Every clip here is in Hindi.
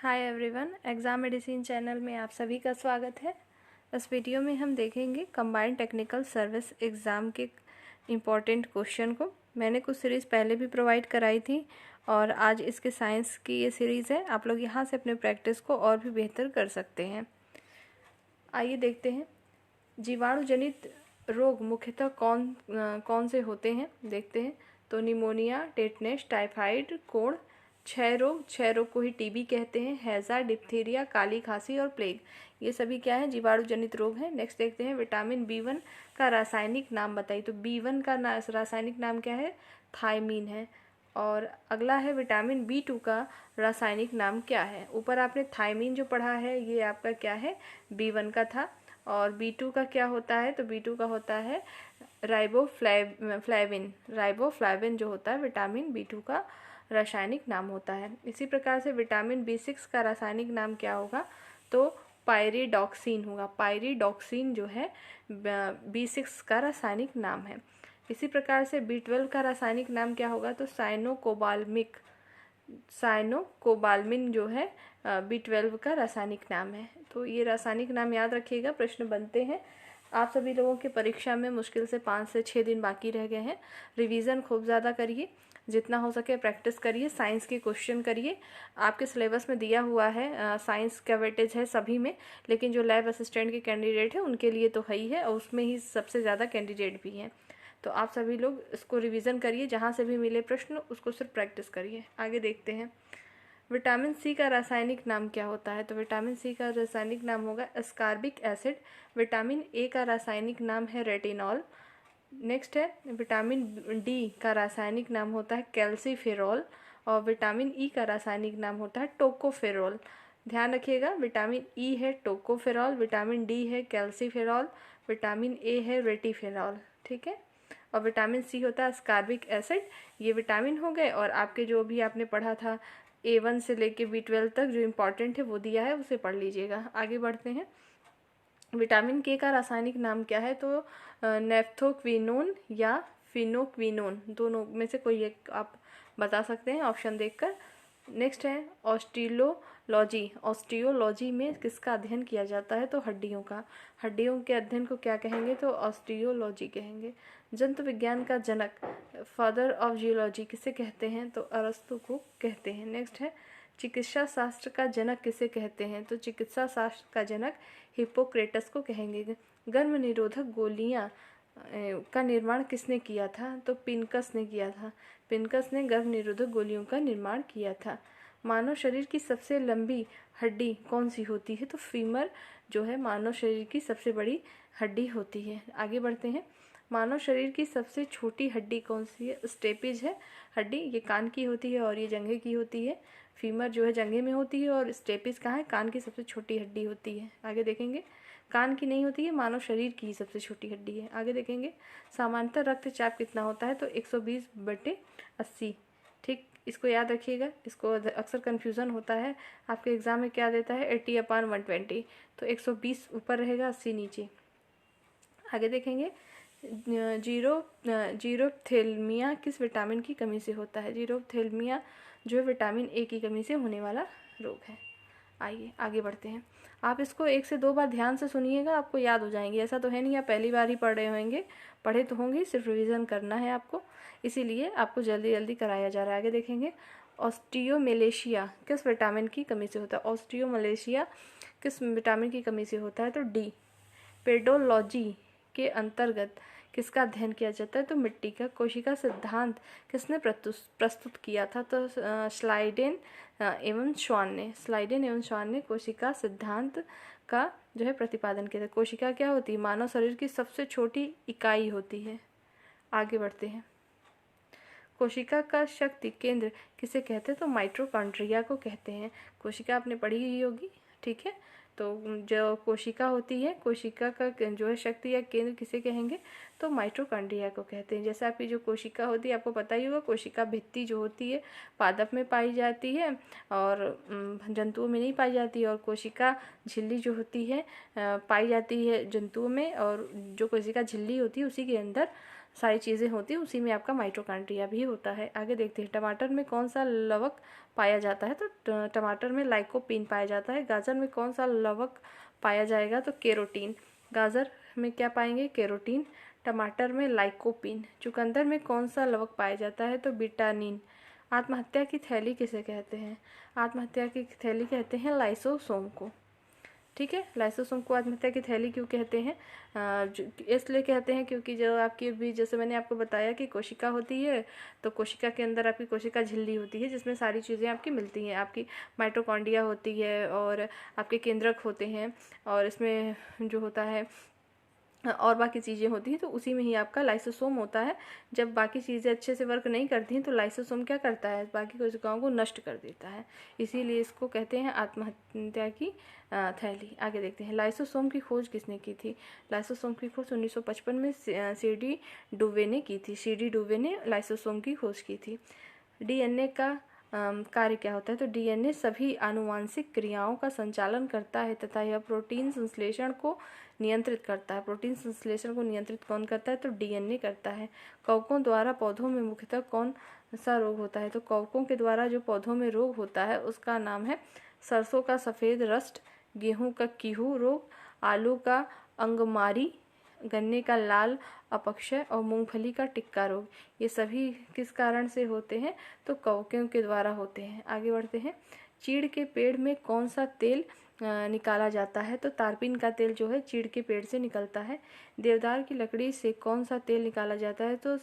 Hi everyone, exam medicine channel में आप सभी का स्वागत है। इस वीडियो में हम देखेंगे कंबाइंड टेक्निकल सर्विस एग्ज़ाम के इम्पॉर्टेंट क्वेश्चन को। मैंने कुछ सीरीज़ पहले भी प्रोवाइड कराई थी और आज इसके साइंस की ये सीरीज़ है। आप लोग यहाँ से अपने प्रैक्टिस को और भी बेहतर कर सकते हैं। आइए देखते हैं, जीवाणु जनित रोग मुख्यतः कौन से होते हैं देखते हैं। तो निमोनिया, टेटनेस, टाइफाइड, कोढ़, क्षय रोग को ही टीबी कहते हैं, हैजा, डिप्थीरिया, काली खांसी और प्लेग, ये सभी क्या है, जीवाणु जनित रोग हैं। नेक्स्ट देखते हैं, विटामिन B1 का रासायनिक नाम बताइए। तो B1 का रासायनिक नाम क्या है, थायमीन है। और अगला है विटामिन B2 का रासायनिक नाम क्या है। ऊपर आपने थायमीन जो पढ़ा है ये आपका क्या है, B1 का था। और B2 का क्या होता है, तो B2 का होता है राइबोफ्लाविन जो होता है विटामिन B2 का रासायनिक नाम होता है। इसी प्रकार से विटामिन B6 का रासायनिक नाम क्या होगा, तो पायरिडॉक्सिन होगा। पायरिडॉक्सिन जो है B6 का रासायनिक नाम है। इसी प्रकार से B12 का रासायनिक नाम क्या होगा, तो साइनोकोबाल्मिन जो है B12 का रासायनिक नाम है। तो ये रासायनिक नाम याद रखिएगा, प्रश्न बनते हैं। आप सभी लोगों की परीक्षा में मुश्किल से 5 से 6 दिन बाकी रह गए हैं। रिवीजन खूब ज़्यादा करिए, जितना हो सके प्रैक्टिस करिए, साइंस के क्वेश्चन करिए। आपके सिलेबस में दिया हुआ है, साइंस का वेटेज है सभी में, लेकिन जो लैब असिस्टेंट के कैंडिडेट हैं उनके लिए तो है ही है, और उसमें ही सबसे ज़्यादा कैंडिडेट भी हैं। तो आप सभी लोग इसको रिवीजन करिए, जहाँ से भी मिले प्रश्न उसको सिर्फ प्रैक्टिस करिए। आगे देखते हैं, विटामिन सी का रासायनिक नाम क्या होता है। तो विटामिन सी का रासायनिक नाम होगा एस्कॉर्बिक एसिड। विटामिन ए का रासायनिक नाम है रेटिनॉल। नेक्स्ट है, विटामिन डी का रासायनिक नाम होता है कैल्सीफेरॉल। और विटामिन ई का रासायनिक नाम होता है टोकोफेरॉल। ध्यान रखिएगा, विटामिन ई है टोकोफेरॉल, विटामिन डी है कैल्सीफेरॉल, विटामिन ए है रेटिफेरॉल, ठीक है। और विटामिन सी होता है एस्कॉर्बिक एसिड। ये विटामिन हो गए, और आपके जो भी आपने पढ़ा था A1 से लेके B12 तक जो इम्पॉर्टेंट है वो दिया है, उसे पढ़ लीजिएगा। आगे बढ़ते हैं, विटामिन के का रासायनिक नाम क्या है, तो नेफ्थोक्विनोन या फिनोक्विनोन, दोनों में से कोई एक आप बता सकते हैं ऑप्शन देखकर। नेक्स्ट है ऑस्टियोलॉजी। ऑस्टियोलॉजी में किसका अध्ययन किया जाता है, तो हड्डियों का। हड्डियों के अध्ययन को क्या कहेंगे, तो ऑस्टियोलॉजी कहेंगे। जंतु विज्ञान का जनक, फादर ऑफ जियोलॉजी किसे कहते हैं, तो अरस्तु को कहते हैं। नेक्स्ट है, चिकित्सा शास्त्र का जनक किसे कहते हैं, तो चिकित्सा शास्त्र का जनक हिप्पोक्रेटस को कहेंगे। गर्भ निरोधक गोलियां का निर्माण किसने किया था, तो पिनकस ने किया था। पिनकस ने गर्भ निरोधक गोलियों का निर्माण किया था। मानव शरीर की सबसे लंबी हड्डी कौन सी होती है, तो फीमर जो है मानव शरीर की सबसे बड़ी हड्डी होती है। आगे बढ़ते हैं, मानव शरीर की सबसे छोटी हड्डी कौन सी है, स्टेपिज है हड्डी, ये कान की होती है और ये जंघे की होती है। फीमर जो है जंघे में होती है और स्टेपिज कहाँ है, कान की सबसे छोटी हड्डी होती है। आगे देखेंगे, कान की नहीं होती है, मानव शरीर की ही सबसे छोटी हड्डी है। आगे देखेंगे, सामान्यतः रक्तचाप कितना होता है, तो 120/80, ठीक, इसको याद रखिएगा। इसको अक्सर कन्फ्यूज़न होता है, आपके एग्ज़ाम में क्या देता है 80/120, तो 120 ऊपर रहेगा, 80 नीचे। आगे देखेंगे, जीरोप्थेल्मिया किस विटामिन की कमी से होता है। जीरोप्थेल्मिया जो है विटामिन ए की कमी से होने वाला रोग है। आइए आगे बढ़ते हैं, आप इसको 1 से 2 बार ध्यान से सुनिएगा, आपको याद हो जाएंगे। ऐसा तो है नहीं आप पहली बार ही पढ़ रहे होंगे, पढ़े तो होंगे, सिर्फ रिवीजन करना है आपको, इसीलिए आपको जल्दी जल्दी कराया जा रहा है। आगे देखेंगे, ऑस्टियोमलेशिया किस विटामिन की कमी से होता है। ऑस्टियोमलेशिया किस विटामिन की कमी से होता है, तो डी। पेडोलॉजी के अंतर्गत किसका अध्ययन किया जाता है, तो मिट्टी का। कोशिका सिद्धांत किसने प्रस्तुत किया था, तो स्लाइडेन एवं श्वान ने कोशिका सिद्धांत का जो है प्रतिपादन किया था। कोशिका क्या होती है, मानव शरीर की सबसे छोटी इकाई होती है। आगे बढ़ते हैं, कोशिका का शक्ति केंद्र किसे कहते हैं, तो माइटोकॉन्ड्रिया को कहते हैं। कोशिका आपने पढ़ी ही होगी, ठीक है। तो जो कोशिका होती है, कोशिका का जो है शक्ति या केंद्र किसे कहेंगे, तो माइटोकॉन्ड्रिया को कहते हैं। जैसे आपकी जो कोशिका होती है, आपको पता ही होगा, कोशिका भित्ति जो होती है पादप में पाई जाती है और जंतुओं में नहीं पाई जाती है, और कोशिका झिल्ली जो होती है पाई जाती है जंतुओं में, और जो कोशिका झिल्ली होती है उसी के अंदर सारी चीज़ें होती हैं, उसी में आपका माइटोकॉन्ड्रिया भी होता है। आगे देखते हैं, टमाटर में कौन सा लवक पाया जाता है? तो टमाटर में लाइकोपीन पाया जाता है। गाजर में कौन सा लवक पाया जाएगा? तो केरोटीन। गाजर में क्या पाएंगे? केरोटीन। टमाटर में लाइकोपीन। चुकंदर में कौन सा लवक पाया जाता है? तो बिटानिन। आत्महत्या की थैली किसे कहते हैं? आत्महत्या की थैली कहते हैं लाइसोसोम को। ठीक है, लाइसोसोम को आत्महत्या की थैली क्यों कहते हैं? इसलिए कहते हैं क्योंकि जो आपकी भी, जैसे मैंने आपको बताया कि कोशिका होती है, तो कोशिका के अंदर आपकी कोशिका झिल्ली होती है जिसमें सारी चीज़ें आपकी मिलती हैं। आपकी माइटोकॉन्ड्रिया होती है और आपके केंद्रक होते हैं, और इसमें जो होता है और बाकी चीज़ें होती हैं, तो उसी में ही आपका लाइसोसोम होता है। जब बाकी चीज़ें अच्छे से वर्क नहीं करती हैं तो लाइसोसोम क्या करता है? बाकी कोशिकाओं को नष्ट कर देता है। इसीलिए इसको कहते हैं आत्महत्या की थैली। आगे देखते हैं, लाइसोसोम की खोज किसने की थी? लाइसोसोम की खोज 1955 में सीडी डुवे ने की थी। सीडी डुवे ने लाइसोसोम की खोज की थी। डीएनए का कार्य क्या होता है? तो डीएनए सभी आनुवांशिक क्रियाओं का संचालन करता है तथा यह प्रोटीन संश्लेषण को नियंत्रित करता है। प्रोटीन संश्लेषण को नियंत्रित कौन करता है? तो डीएनए करता है। कवकों द्वारा पौधों में मुख्यतः कौन सा रोग होता है? तो कवकों के द्वारा जो पौधों में रोग होता है उसका नाम है सरसों का सफ़ेद रस्ट, गेहूं का कीहू रोग, आलू का अंगमारी, गन्ने का लाल अपक्षय और मूंगफली का टिक्का रोग। ये सभी किस कारण से होते हैं? तो कवकों के द्वारा होते हैं। आगे बढ़ते हैं, चीड़ के पेड़ में कौन सा तेल निकाला जाता है? तो तारपीन का तेल जो है चीड़ के पेड़ से निकलता है। देवदार की लकड़ी से कौन सा तेल निकाला जाता है? तो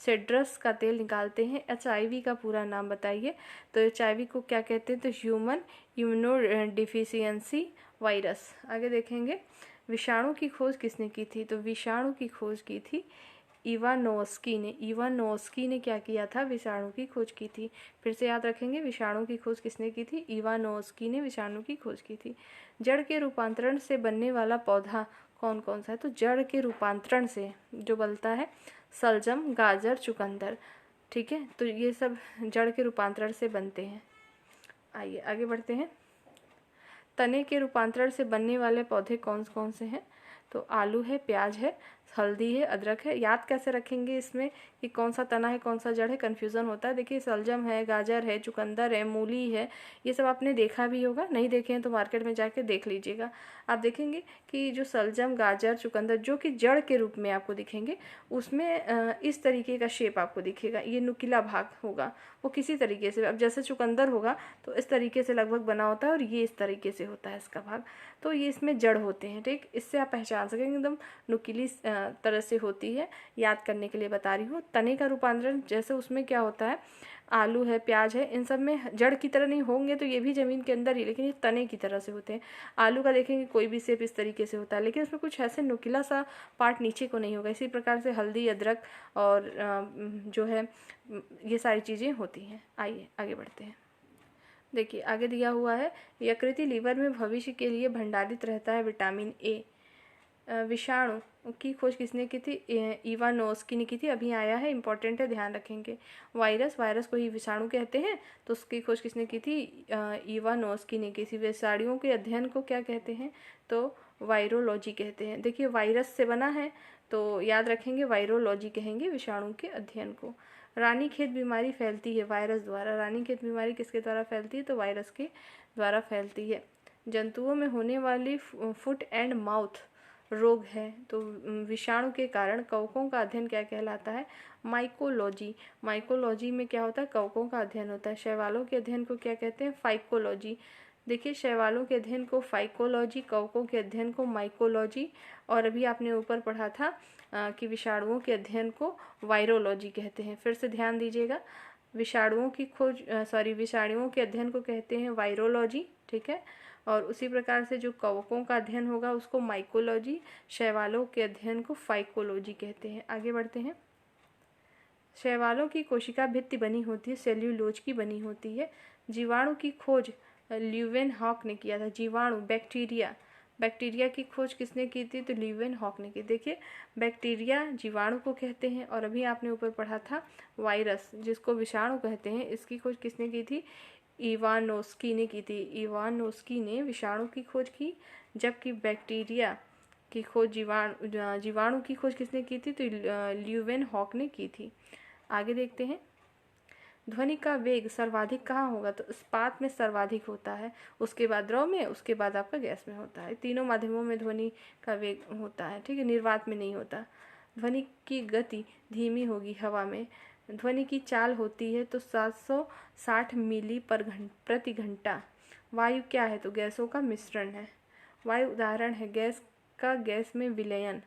सेड्रस का तेल निकालते हैं। एचआईवी का पूरा नाम बताइए। तो एचआईवी को क्या कहते हैं? तो ह्यूमन इम्यूनो डिफिशियंसी वायरस। आगे देखेंगे, विषाणु की खोज किसने की थी? तो विषाणु की खोज की थी इवानोव्स्की ने। इवानोव्स्की ने क्या किया था? विषाणु की खोज की थी। फिर से याद रखेंगे, विषाणु की खोज किसने की थी? इवानोव्स्की ने विषाणु की खोज की थी। जड़ के रूपांतरण से बनने वाला पौधा कौन कौन सा है? तो जड़ के रूपांतरण से जो बनता है सलजम, गाजर, चुकंदर। ठीक है, तो ये सब जड़ के रूपांतरण से बनते हैं। आइए आगे बढ़ते हैं, तने के रूपांतरण से बनने वाले पौधे कौन कौन से हैं? तो आलू है, प्याज है, हल्दी है, अदरक है। याद कैसे रखेंगे इसमें कि कौन सा तना है कौन सा जड़ है? कन्फ्यूज़न होता है। देखिए, सलजम है, गाजर है, चुकंदर है, मूली है, ये सब आपने देखा भी होगा। नहीं देखे हैं तो मार्केट में जाके देख लीजिएगा। आप देखेंगे कि जो सलजम, गाजर, चुकंदर जो कि जड़ के रूप में आपको दिखेंगे, उसमें इस तरीके का शेप आपको दिखेगा। ये नुकीला भाग होगा, वो किसी तरीके से, अब जैसे चुकंदर होगा तो इस तरीके से लगभग बना होता है और ये इस तरीके से होता है इसका भाग। तो ये इसमें जड़ होते हैं। ठीक, इससे आप पहचान सकेंगे, एकदम नुकीली तरह से होती है। याद करने के लिए बता रही हूँ। तने का रूपांतरण जैसे उसमें क्या होता है, आलू है, प्याज है, इन सब में जड़ की तरह नहीं होंगे तो ये भी ज़मीन के अंदर ही, लेकिन ये तने की तरह से होते हैं। आलू का देखेंगे कोई भी शेप इस तरीके से होता है, लेकिन उसमें कुछ ऐसे नुकीला सा पार्ट नीचे को नहीं होगा। इसी प्रकार से हल्दी, अदरक और जो है ये सारी चीज़ें होती हैं। आइए आगे बढ़ते हैं। देखिए, आगे दिया हुआ है, यकृति लीवर में भविष्य के लिए भंडारित रहता है विटामिन ए। विषाणु की खोज किसने की थी? इवानोव्स्की ने की थी। अभी आया है, इंपॉर्टेंट है, ध्यान रखेंगे। वायरस को ही विषाणु कहते हैं, तो उसकी खोज किसने की थी? इवानोव्स्की ने की थी। विषाणुओं के अध्ययन को क्या कहते हैं? तो वायरोलॉजी कहते हैं। देखिए, वायरस से बना है तो याद रखेंगे वायरोलॉजी कहेंगे विषाणु के अध्ययन को। रानीखेत बीमारी फैलती है वायरस द्वारा। रानीखेत बीमारी किसके द्वारा फैलती है? तो वायरस के द्वारा फैलती है। जंतुओं में होने वाली फुट एंड माउथ रोग है तो विषाणु के कारण। कवकों का अध्ययन क्या कहलाता है? माइकोलॉजी। माइकोलॉजी में क्या होता है? कवकों का अध्ययन होता है। शैवालों के अध्ययन को क्या कहते हैं? फाइकोलॉजी। देखिए, शैवालों के अध्ययन को फाइकोलॉजी, कवकों के अध्ययन को माइकोलॉजी, और अभी आपने ऊपर पढ़ा था कि विषाणुओं के अध्ययन को वायरोलॉजी कहते हैं। फिर से ध्यान दीजिएगा, विषाणुओं के अध्ययन को कहते हैं वायरोलॉजी। ठीक है, और उसी प्रकार से जो कवकों का अध्ययन होगा उसको माइकोलॉजी, शैवालों के अध्ययन को फाइकोलॉजी कहते हैं। आगे बढ़ते हैं, शैवालों की कोशिका भित्ति बनी होती है सेल्यूलोज की बनी होती है। जीवाणु की खोज ल्यूवेनहॉक ने किया था। जीवाणु, बैक्टीरिया की खोज किसने की थी? तो ल्यूवेनहॉक ने की। देखिए, बैक्टीरिया जीवाणु को कहते हैं, और अभी आपने ऊपर पढ़ा था वायरस जिसको विषाणु कहते हैं, इसकी खोज किसने की थी? इवानोव्स्की ने की थी। इवानोव्स्की ने विषाणु की खोज की, जबकि बैक्टीरिया की खोज जीवाणु की खोज किसने की थी? तो ल्यूवेन हॉक ने की थी। आगे देखते हैं, ध्वनि का वेग सर्वाधिक कहाँ होगा? तो इस्पात में सर्वाधिक होता है, उसके बाद द्रव में, उसके बाद आपका गैस में होता है। तीनों माध्यमों में ध्वनि का वेग होता है, ठीक है, निर्वात में नहीं होता। ध्वनि की गति धीमी होगी हवा में। ध्वनि की चाल होती है तो 760 मीली प्रति घंटा। वायु क्या है? तो गैसों का मिश्रण है। वायु उदाहरण है गैस का गैस में विलयन।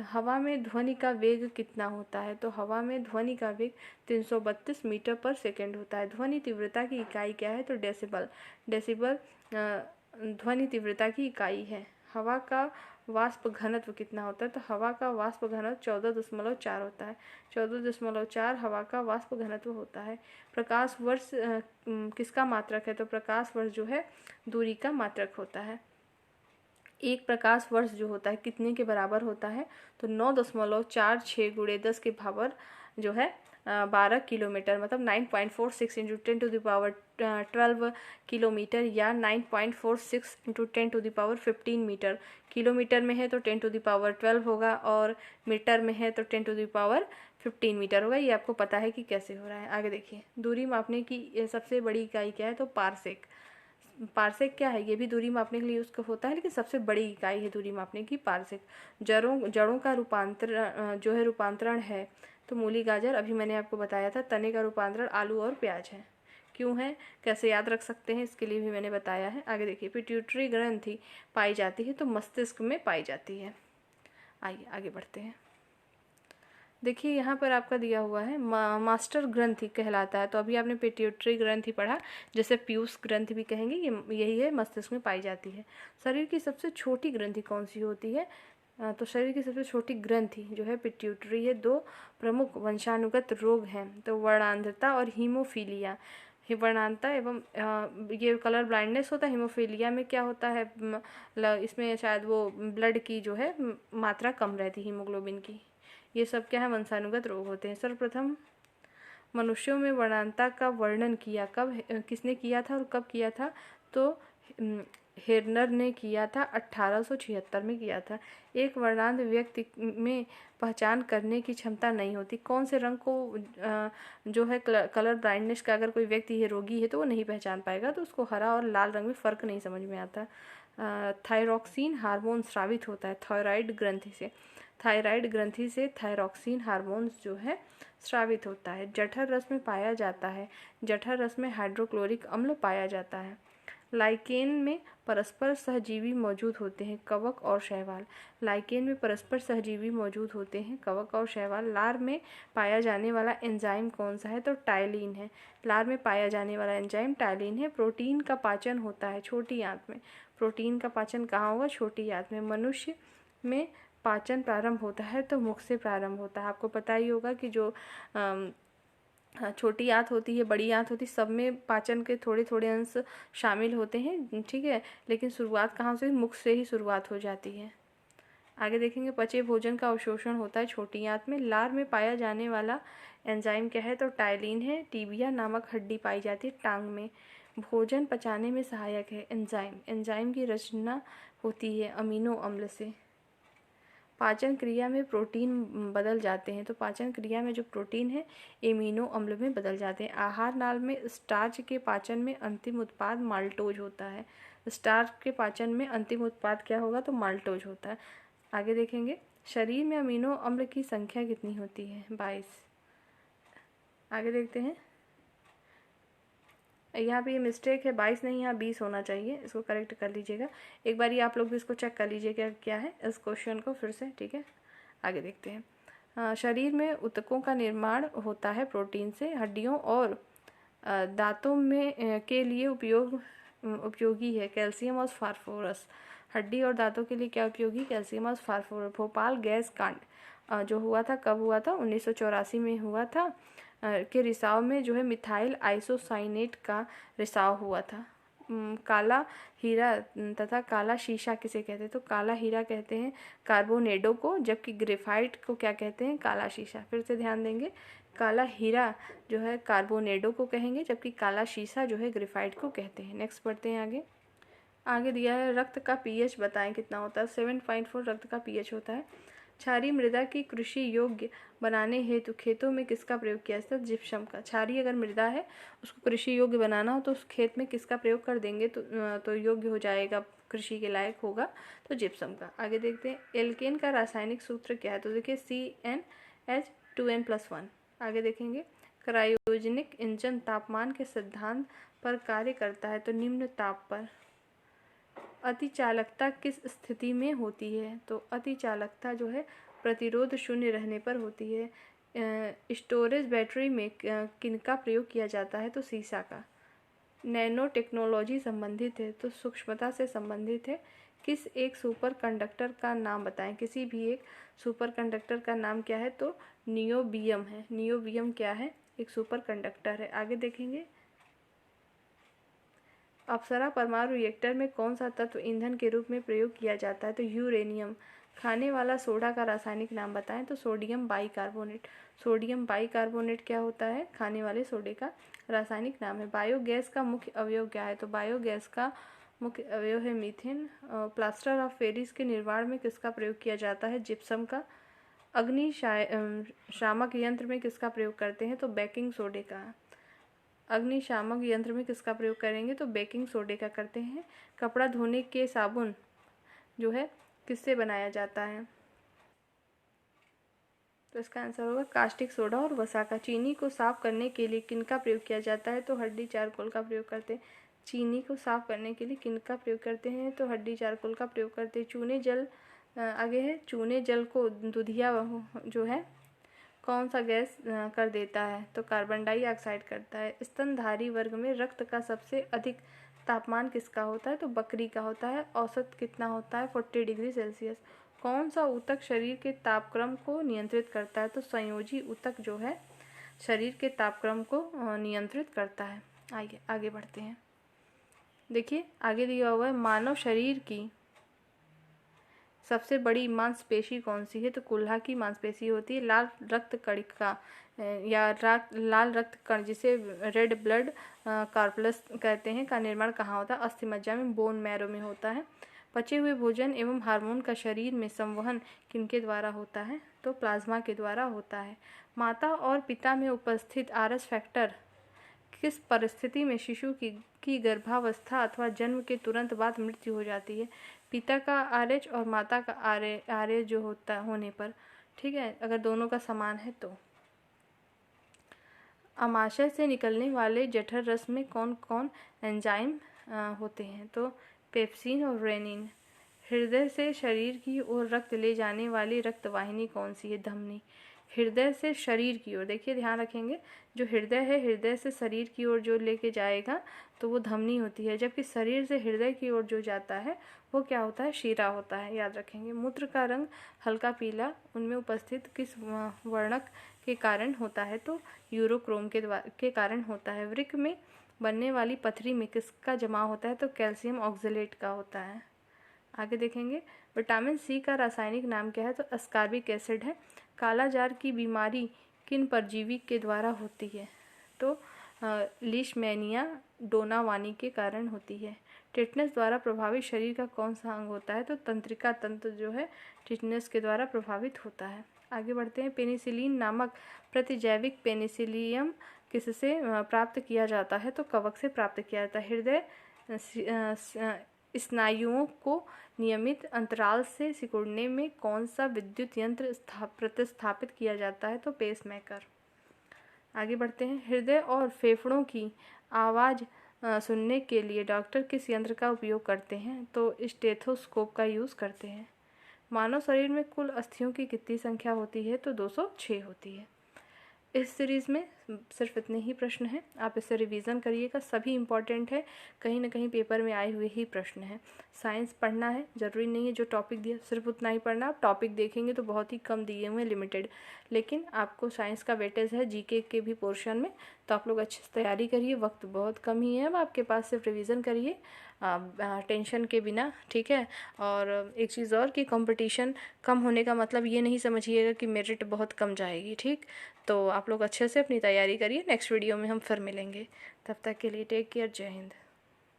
हवा में ध्वनि का वेग कितना होता है? तो हवा में ध्वनि का वेग 332 मीटर पर सेकेंड होता है। ध्वनि तीव्रता की इकाई क्या है? तो डेसिबल। डेसिबल ध्वनि तीव्रता की इकाई है। हवा का वाष्प घनत्व कितना होता है? तो हवा का वाष्प घनत्व 14.4 होता है। 14.4 हवा का वाष्प घनत्व होता है। प्रकाश वर्ष किसका मात्रक है? तो प्रकाश वर्ष जो है दूरी का मात्रक होता है। एक प्रकाश वर्ष जो होता है कितने के बराबर होता है? तो 9.46 गुणे 10 के पावर जो है 12 किलोमीटर, मतलब 9.46 into 10 to the power 12 kilometre, या 9.46 into 10 to the power 15 metre. Kilometre में है तो 10 टू द पावर 12 होगा, और मीटर में है तो 10 टू द पावर 15 मीटर होगा। ये आपको पता है कि कैसे हो रहा है। आगे देखिए, दूरी मापने की सबसे बड़ी इकाई क्या है? तो पारसेक। पारसेक क्या है? ये भी दूरी मापने के लिए उसको होता है, लेकिन सबसे बड़ी इकाई है दूरी मापने की पारसेक। जड़ों का रूपांतरण जो है रूपांतरण है तो मूली गाजर, अभी मैंने आपको बताया था। तने का रूपांतरण आलू और प्याज है। क्यों है, कैसे याद रख सकते हैं, इसके लिए भी मैंने बताया है। आगे देखिए, पिट्यूटरी ग्रंथि पाई जाती है तो मस्तिष्क में पाई जाती है। आइए आगे बढ़ते हैं। देखिए यहाँ पर आपका दिया हुआ है मास्टर ग्रंथि कहलाता है। तो अभी आपने पिट्यूटरी ग्रंथि पढ़ा, जैसे पीयूष ग्रंथि भी कहेंगे, ये यही है, मस्तिष्क में पाई जाती है। शरीर की सबसे छोटी ग्रंथि कौन सी होती है? तो शरीर की सबसे छोटी ग्रंथि जो है पिट्यूटरी है। दो प्रमुख वंशानुगत रोग हैं, तो वर्णांधता और हीमोफीलिया। वर्णांधता एवं ये कलर ब्लाइंडनेस होता है। हीमोफीलिया में क्या होता है? इसमें शायद वो ब्लड की जो है मात्रा कम रहती है, हीमोग्लोबिन की। ये सब क्या है? वंशानुगत रोग होते हैं। सर्वप्रथम मनुष्यों में वर्णांधता का वर्णन किया किसने किया था और कब किया था? तो हेर्नर ने किया था, 1876 में किया था। एक वर्णांध व्यक्ति में पहचान करने की क्षमता नहीं होती। कौन से रंग को जो है कलर ब्लाइंडनेस का अगर कोई व्यक्ति है, रोगी है, तो वो नहीं पहचान पाएगा, तो उसको हरा और लाल रंग में फ़र्क नहीं समझ में आता। थायरॉक्सिन हार्मोन स्रावित होता है थायराइड ग्रंथि से। थायराइड ग्रंथि से थायरॉक्सिन हार्मोन जो है स्रावित होता है। जठर रस में पाया जाता है। जठर रस में हाइड्रोक्लोरिक अम्ल पाया जाता है। लाइकेन में परस्पर सहजीवी मौजूद होते हैं, कवक और शैवाल। लाइकेन में परस्पर सहजीवी मौजूद होते हैं, कवक और शैवाल। लार में पाया जाने वाला एंजाइम कौन सा है? तो टाइलिन है। लार में पाया जाने वाला एंजाइम टाइलिन है। प्रोटीन का पाचन होता है छोटी आंत में। प्रोटीन का पाचन कहाँ होगा? छोटी आंत में। मनुष्य में पाचन प्रारंभ होता है तो मुख से प्रारंभ होता है। आपको पता ही होगा कि जो छोटी आंत होती है, बड़ी आंत होती है, सब में पाचन के थोड़े थोड़े अंश शामिल होते हैं, ठीक है, लेकिन शुरुआत कहाँ से? मुख से ही शुरुआत हो जाती है। आगे देखेंगे, पचे भोजन का अवशोषण होता है छोटी आंत में। लार में पाया जाने वाला एंजाइम क्या है? तो टाइलिन है। टीबिया नामक हड्डी पाई जाती है टांग में। भोजन पचाने में सहायक है एंजाइम। एंजाइम की रचना होती है अमीनो अम्ल से। पाचन क्रिया में प्रोटीन बदल जाते हैं, तो पाचन क्रिया में जो प्रोटीन है एमिनो अम्ल में बदल जाते हैं। आहार नाल में स्टार्च के पाचन में अंतिम उत्पाद माल्टोज होता है। स्टार्च के पाचन में अंतिम उत्पाद क्या होगा? तो माल्टोज होता है। आगे देखेंगे, शरीर में अमीनो अम्ल की संख्या कितनी होती है? 22। आगे देखते हैं, यहाँ पे ये मिस्टेक है, 22 नहीं, यहाँ 20 होना चाहिए, इसको करेक्ट कर लीजिएगा। एक बार ये आप लोग भी इसको चेक कर लीजिएगा क्या है इस क्वेश्चन को फिर से, ठीक है। आगे देखते हैं, शरीर में ऊतकों का निर्माण होता है प्रोटीन से। हड्डियों और दांतों में के लिए उपयोगी है कैल्शियम और फास्फोरस। हड्डी और दांतों के लिए क्या उपयोगी? कैल्शियम और फास्फोरस। भोपाल गैस कांड जो हुआ था, कब हुआ था? 1984 में हुआ था। के रिसाव में जो है मिथाइल आइसोसाइनेट का रिसाव हुआ था। काला हीरा तथा काला शीशा किसे कहते हैं? तो काला हीरा कहते हैं कार्बोनेडो को, जबकि ग्रेफाइट को क्या कहते हैं? काला शीशा। फिर से ध्यान देंगे, काला हीरा जो है कार्बोनेडो को कहेंगे, जबकि काला शीशा जो है ग्रेफाइट को कहते हैं। नेक्स्ट पढ़ते हैं आगे। आगे दिया है रक्त का पीएच बताएं कितना होता है। 7.4 रक्त का पीएच होता है। क्षारीय मृदा की कृषि योग्य बनाने हेतु खेतों में किसका प्रयोग किया जाता है? जिप्सम का। क्षारीय अगर मृदा है उसको कृषि योग्य बनाना हो तो उस खेत में किसका प्रयोग कर देंगे तो योग्य हो जाएगा, कृषि के लायक होगा, तो जिप्सम का। आगे देखते हैं एल्केन का रासायनिक सूत्र क्या है? तो देखिए CnH2n+1। आगे देखेंगे क्रायोजेनिक इंजन तापमान के सिद्धांत पर कार्य करता है तो निम्न ताप पर। अतिचालकता किस स्थिति में होती है? तो अतिचालकता जो है प्रतिरोध शून्य रहने पर होती है। स्टोरेज बैटरी में किनका प्रयोग किया जाता है? तो सीसा का। नैनो टेक्नोलॉजी संबंधित है तो सूक्ष्मता से संबंधित है। किस एक सुपर कंडक्टर का नाम बताएं? किसी भी एक सुपर कंडक्टर का नाम क्या है? तो नियोबियम है। नियोबियम क्या है? एक सुपर कंडक्टर है। आगे देखेंगे अप्सरा परमाणु रिएक्टर में कौन सा तत्व ईंधन के रूप में प्रयोग किया जाता है? तो यूरेनियम। खाने वाला सोडा का रासायनिक नाम बताएं? तो सोडियम बाइकार्बोनेट। सोडियम बाइकार्बोनेट क्या होता है? खाने वाले सोडे का रासायनिक नाम है। बायोगैस का मुख्य अवयव क्या है? तो बायोगैस का मुख्य अवयव है मीथेन। प्लास्टर ऑफ पेरिस के निर्माण में किसका प्रयोग किया जाता है? जिप्सम का। अग्निशामक यंत्र में किसका प्रयोग करते हैं? तो बेकिंग सोडे का। अग्निशामक यंत्र में किसका प्रयोग करेंगे? तो बेकिंग सोडे का करते हैं। कपड़ा धोने के साबुन जो है किससे बनाया जाता है? तो इसका आंसर होगा कास्टिक सोडा और वसा का। चीनी को साफ करने के लिए किनका प्रयोग किया जाता है? तो हड्डी चारकोल का प्रयोग करते हैं। चीनी को साफ करने के लिए किनका प्रयोग करते हैं? तो हड्डी चारकोल का प्रयोग करते हैं। चूने जल आगे है चूने जल को दूधिया जो है कौन सा गैस कर देता है? तो कार्बन डाइऑक्साइड करता है। स्तनधारी वर्ग में रक्त का सबसे अधिक तापमान किसका होता है? तो बकरी का होता है। औसत कितना होता है? 40 डिग्री सेल्सियस। कौन सा ऊतक शरीर के तापक्रम को नियंत्रित करता है? तो संयोजी ऊतक जो है शरीर के तापक्रम को नियंत्रित करता है। आइए आगे बढ़ते हैं। देखिए आगे दिया हुआ है मानव शरीर की सबसे बड़ी मांसपेशी कौन सी है? तो कुल्हा की मांसपेशी होती है। लाल रक्त कणिका या लाल रक्त कण जिसे रेड ब्लड कॉर्पस कहते हैं का निर्माण कहाँ होता है? अस्थिमज्जा में, बोन मैरो में होता है। पचे हुए भोजन एवं हार्मोन का शरीर में संवहन किनके द्वारा होता है? तो प्लाज्मा के द्वारा होता है। माता और पिता में उपस्थित आरएस फैक्टर किस परिस्थिति में शिशु की गर्भावस्था अथवा जन्म के तुरंत बाद मृत्यु हो जाती है? पिता का RH और माता का RH जो होता होने पर, ठीक है, अगर दोनों का समान है तो। अमाशय से निकलने वाले जठर रस में कौन कौन एंजाइम होते हैं? तो पेप्सिन और रेनिन। हृदय से शरीर की ओर रक्त ले जाने वाली रक्तवाहिनी कौन सी है? धमनी। हृदय से शरीर की ओर, देखिए ध्यान रखेंगे, जो हृदय है हृदय से शरीर की ओर जो लेके जाएगा तो वो धमनी होती है, जबकि शरीर से हृदय की ओर जो जाता है वो क्या होता है? शिरा होता है। याद रखेंगे। मूत्र का रंग हल्का पीला उनमें उपस्थित किस वर्णक के कारण होता है? तो यूरोक्रोम के कारण होता है। वृक्क में बनने वाली पथरी में किसका जमाव होता है? तो कैल्शियम ऑक्जेलेट का होता है। आगे देखेंगे विटामिन सी का रासायनिक नाम क्या है? तो अस्कॉर्बिक एसिड है। कालाजार की बीमारी किन परजीवी के द्वारा होती है? तो लीशमैनिया डोनावानी के कारण होती है। टिटनेस द्वारा प्रभावित शरीर का कौन सा अंग होता है? तो तंत्रिका तंत्र जो है टिटनेस के द्वारा प्रभावित होता है। आगे बढ़ते हैं। पेनिसिलिन नामक प्रतिजैविक पेनिसिलियम किससे प्राप्त किया जाता है? तो कवक से प्राप्त किया जाता है। हृदय स्नायुओं को नियमित अंतराल से सिकुड़ने में कौन सा विद्युत यंत्र प्रतिस्थापित किया जाता है? तो पेसमेकर। आगे बढ़ते हैं। हृदय और फेफड़ों की आवाज़ सुनने के लिए डॉक्टर किस यंत्र का उपयोग करते हैं? तो स्टेथोस्कोप का यूज़ करते हैं। मानव शरीर में कुल अस्थियों की कितनी संख्या होती है? तो 206 होती है। इस सीरीज़ में सिर्फ इतने ही प्रश्न हैं, आप इससे रिवीजन करिएगा। सभी इम्पॉर्टेंट है, कहीं ना कहीं पेपर में आए हुए ही प्रश्न हैं। साइंस पढ़ना है, ज़रूरी नहीं है जो टॉपिक दिया सिर्फ उतना ही पढ़ना। आप टॉपिक देखेंगे तो बहुत ही कम दिए हुए हैं, लिमिटेड, लेकिन आपको साइंस का वेटेज है जीके के भी पोर्शन में, तो आप लोग अच्छे से तैयारी करिए। वक्त बहुत कम ही है अब आपके पास, सिर्फ रिवीजन करिए टेंशन के बिना, ठीक है। और एक चीज़ और कि कंपटीशन कम होने का मतलब ये नहीं समझिएगा कि मेरिट बहुत कम जाएगी, ठीक। तो आप लोग अच्छे से अपनी तैयारी करिए। नेक्स्ट वीडियो में हम फिर मिलेंगे, तब तक के लिए टेक केयर, जय हिंद।